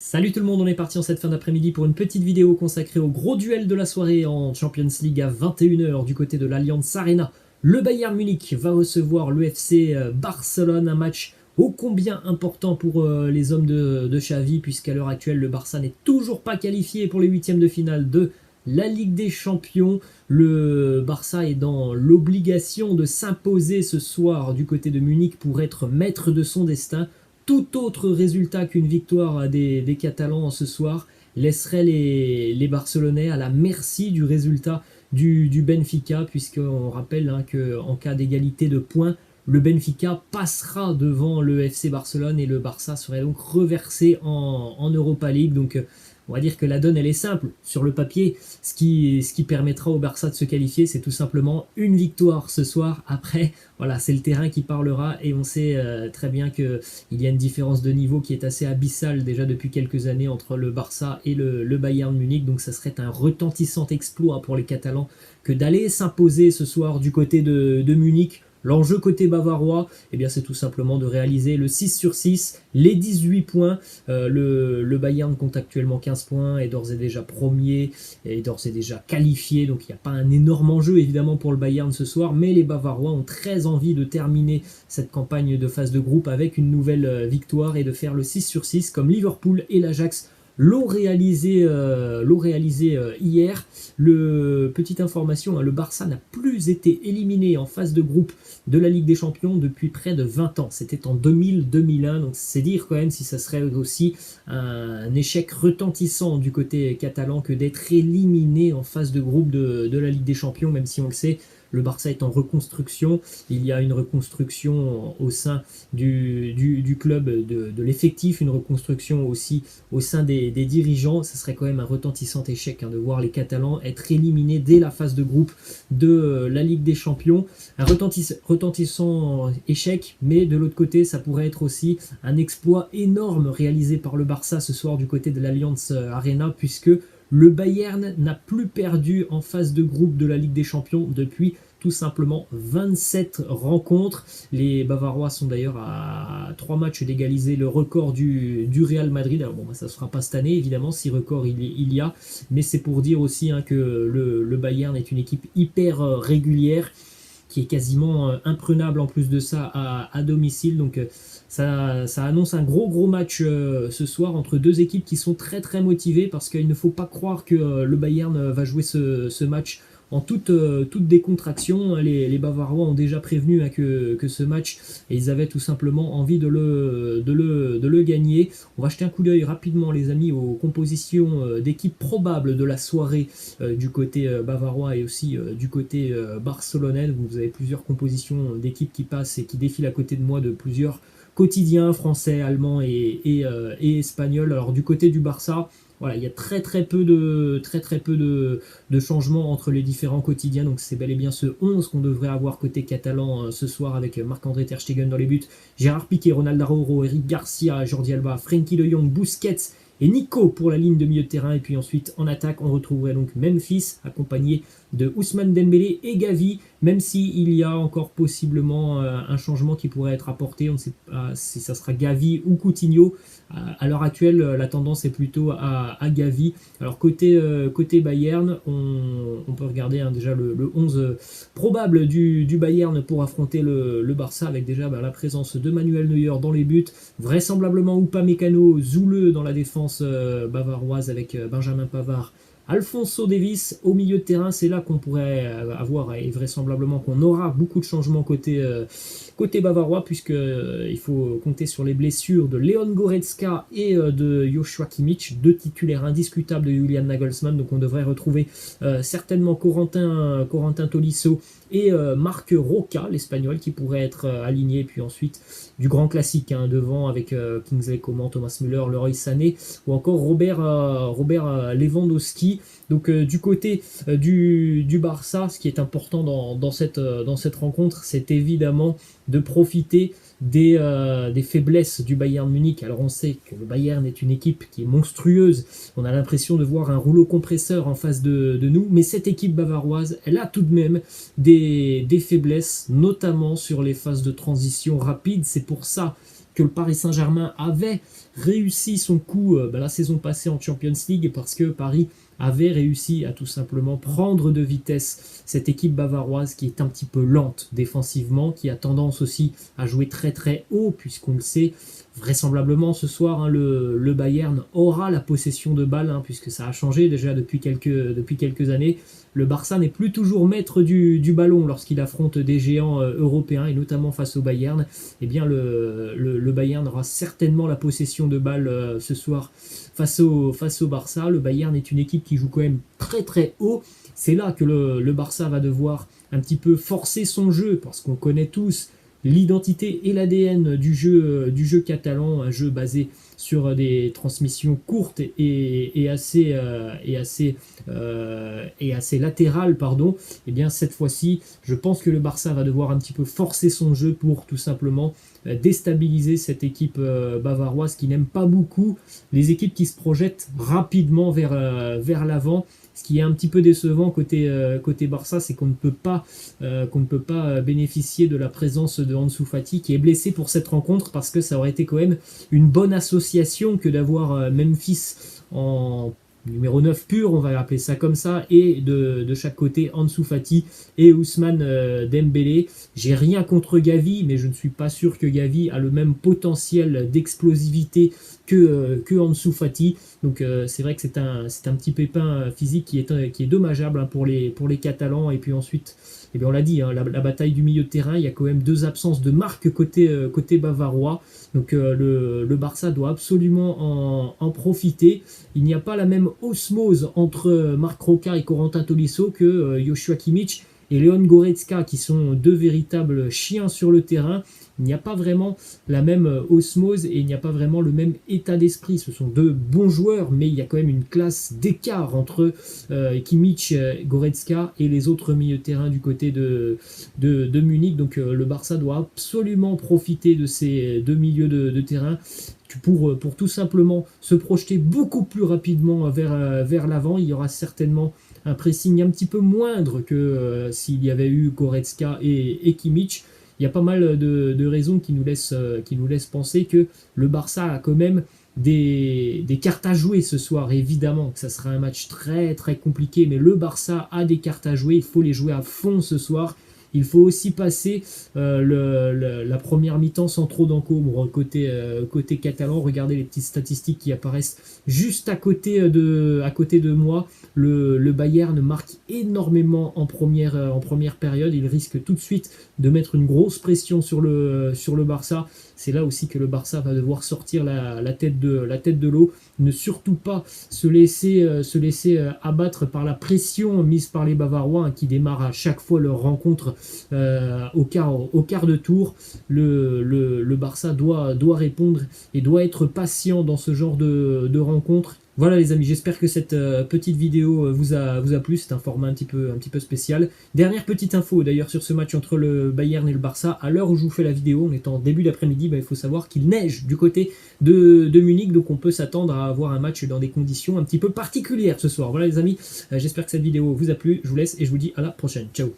Salut tout le monde, on est parti en cette fin d'après-midi pour une petite vidéo consacrée au gros duel de la soirée en Champions League à 21 h du côté de l'Allianz Arena. Le Bayern Munich va recevoir le FC Barcelone, un match ô combien important pour les hommes de Xavi, puisqu'à l'heure actuelle le Barça n'est toujours pas qualifié pour les huitièmes de finale de la Ligue des Champions. Le Barça est dans l'obligation de s'imposer ce soir du côté de Munich pour être maître de son destin. Tout autre résultat qu'une victoire des Catalans ce soir laisserait les Barcelonais à la merci du résultat du Benfica, puisqu'on rappelle qu'en cas d'égalité de points, le Benfica passera devant le FC Barcelone et le Barça serait donc reversé en Europa League. Donc on va dire que la donne elle est simple sur le papier. Ce qui permettra au Barça de se qualifier, c'est tout simplement une victoire ce soir. Après, voilà, c'est le terrain qui parlera et on sait très bien qu'il y a une différence de niveau qui est assez abyssale déjà depuis quelques années entre le Barça et le Bayern Munich. Donc ça serait un retentissant exploit pour les Catalans que d'aller s'imposer ce soir du côté de Munich. L'enjeu côté bavarois, eh bien, c'est tout simplement de réaliser le 6 sur 6, les 18 points. Le Bayern compte actuellement 15 points, est d'ores et déjà premier, est d'ores et déjà qualifié. Donc il n'y a pas un énorme enjeu évidemment pour le Bayern ce soir, mais les Bavarois ont très envie de terminer cette campagne de phase de groupe avec une nouvelle victoire et de faire le 6 sur 6 comme Liverpool et l'Ajax l'ont réalisé hier. Petite information, le Barça n'a plus été éliminé en phase de groupe de la Ligue des Champions depuis près de 20 ans. C'était en 2000-2001, donc c'est dire quand même si ça serait aussi un échec retentissant du côté catalan que d'être éliminé en phase de groupe de la Ligue des Champions, même si on le sait, le Barça est en reconstruction. Il y a une reconstruction au sein du club, de l'effectif, une reconstruction aussi au sein des dirigeants. Ce serait quand même un retentissant échec de voir les Catalans être éliminés dès la phase de groupe de la Ligue des Champions. Un retentissant échec, mais de l'autre côté, ça pourrait être aussi un exploit énorme réalisé par le Barça ce soir du côté de l'Allianz Arena, puisque le Bayern n'a plus perdu en phase de groupe de la Ligue des Champions depuis tout simplement 27 rencontres. Les Bavarois sont d'ailleurs à 3 matchs d'égaliser le record du Real Madrid. Alors bon, ça ne se fera pas cette année évidemment si record il y a, mais c'est pour dire aussi que le Bayern est une équipe hyper régulière, qui est quasiment imprenable en plus de ça à domicile. Donc ça annonce un gros match ce soir entre deux équipes qui sont très motivées, parce qu'il ne faut pas croire que le Bayern va jouer ce match en toute décontraction. Les Bavarois ont déjà prévenu que ce match, et ils avaient tout simplement envie de le gagner. On va jeter un coup d'œil rapidement les amis aux compositions d'équipes probables de la soirée du côté bavarois et aussi du côté barcelonais. Vous avez plusieurs compositions d'équipes qui passent et qui défilent à côté de moi de plusieurs quotidiens français, allemands et espagnols. Alors du côté du Barça, voilà, il y a très peu de changements entre les différents quotidiens, donc c'est bel et bien ce 11 qu'on devrait avoir côté catalan ce soir, avec Marc-André Ter Stegen dans les buts, Gérard Piqué, Ronald Araujo, Eric Garcia, Jordi Alba, Frenkie de Jong, Busquets et Nico pour la ligne de milieu de terrain. Et puis ensuite en attaque on retrouverait donc Memphis accompagné de Ousmane Dembélé et Gavi, même s'il y a encore possiblement un changement qui pourrait être apporté. On ne sait pas si ça sera Gavi ou Coutinho. À l'heure actuelle, la tendance est plutôt à Gavi. Alors côté Bayern, on peut regarder déjà le 11 probable du Bayern pour affronter le Barça, avec déjà la présence de Manuel Neuer dans les buts, vraisemblablement Upamecano, Zoule dans la défense bavaroise avec Benjamin Pavard, Alphonso Davies au milieu de terrain. C'est là qu'on pourrait avoir, et vraisemblablement qu'on aura beaucoup de changements côté bavarois, puisqu'il faut compter sur les blessures de Leon Goretzka et de Joshua Kimmich, deux titulaires indiscutables de Julian Nagelsmann. Donc on devrait retrouver certainement Corentin Tolisso et Marc Roca, l'espagnol, qui pourrait être aligné. Puis ensuite du grand classique devant, avec Kingsley Coman, Thomas Müller, Leroy Sané ou encore Robert Lewandowski. Donc du côté du Barça, ce qui est important dans cette rencontre, c'est évidemment de profiter des faiblesses du Bayern Munich. Alors on sait que le Bayern est une équipe qui est monstrueuse, on a l'impression de voir un rouleau compresseur en face de nous, mais cette équipe bavaroise, elle a tout de même des faiblesses, notamment sur les phases de transition rapide. C'est pour ça que le Paris Saint-Germain avait réussi son coup la saison passée en Champions League parce que Paris avait réussi à tout simplement prendre de vitesse cette équipe bavaroise qui est un petit peu lente défensivement, qui a tendance aussi à jouer très très haut, puisqu'on le sait, vraisemblablement ce soir, hein, le Bayern aura la possession de balle, hein, puisque ça a changé déjà depuis quelques années. Le Barça n'est plus toujours maître du ballon lorsqu'il affronte des géants européens, et notamment face au Bayern. Eh bien, le Bayern aura certainement la possession de balle ce soir face au Barça. Le Bayern est une équipe qui joue quand même très très haut. C'est là que le Barça va devoir un petit peu forcer son jeu, parce qu'on connaît tous l'identité et l'ADN du jeu catalan, un jeu basé sur des transmissions courtes et assez latérales, pardon. Et bien cette fois-ci, je pense que le Barça va devoir un petit peu forcer son jeu pour tout simplement déstabiliser cette équipe bavaroise qui n'aime pas beaucoup les équipes qui se projettent rapidement vers l'avant. Ce qui est un petit peu décevant côté Barça, c'est qu'on ne peut pas bénéficier de la présence de Ansu Fati, qui est blessé pour cette rencontre, parce que ça aurait été quand même une bonne association que d'avoir Memphis en numéro 9 pur, on va appeler ça comme ça, et de chaque côté Ansu Fati et Ousmane Dembélé. J'ai rien contre Gavi, mais je ne suis pas sûr que Gavi a le même potentiel d'explosivité que Ansu Fati. Donc c'est vrai que c'est un petit pépin physique qui est dommageable, hein, pour les Catalans. Et puis ensuite, eh bien on l'a dit, hein, la bataille du milieu de terrain, il y a quand même 2 absences de marque côté bavarois. Donc le Barça doit absolument en profiter. Il n'y a pas la même osmose entre Marc Roca et Corentin Tolisso que Joshua Kimmich et Leon Goretzka, qui sont 2 véritables chiens sur le terrain. Il n'y a pas vraiment la même osmose et il n'y a pas vraiment le même état d'esprit. Ce sont 2 bons joueurs, mais il y a quand même une classe d'écart entre Kimmich, Goretzka et les autres milieux de terrain du côté de Munich. Donc le Barça doit absolument profiter de ces 2 milieux de terrain pour tout simplement se projeter beaucoup plus rapidement vers l'avant. Il y aura certainement un pressing un petit peu moindre que s'il y avait eu Goretzka et Kimmich. Il y a pas mal de raisons qui nous laissent penser que le Barça a quand même des cartes à jouer ce soir. Évidemment que ça sera un match très très compliqué, mais le Barça a des cartes à jouer, il faut les jouer à fond ce soir. Il faut aussi passer la première mi-temps sans trop d'encombre côté catalan. Regardez les petites statistiques qui apparaissent juste à côté de moi. Le Bayern marque énormément en première période. Il risque tout de suite de mettre une grosse pression sur le Barça. C'est là aussi que le Barça va devoir sortir la tête de l'eau. Ne surtout pas se laisser abattre par la pression mise par les Bavarois, hein, qui démarrent à chaque fois leur rencontre au quart de tour. Le Barça doit répondre et doit être patient dans ce genre de rencontre. Voilà les amis, j'espère que cette petite vidéo vous a plu. C'est un format un petit peu spécial. Dernière petite info d'ailleurs sur ce match entre le Bayern et le Barça. À l'heure où je vous fais la vidéo, on est en début d'après-midi, il faut savoir qu'il neige du côté de Munich. Donc on peut s'attendre à avoir un match dans des conditions un petit peu particulières ce soir. Voilà les amis, j'espère que cette vidéo vous a plu. Je vous laisse et je vous dis à la prochaine. Ciao.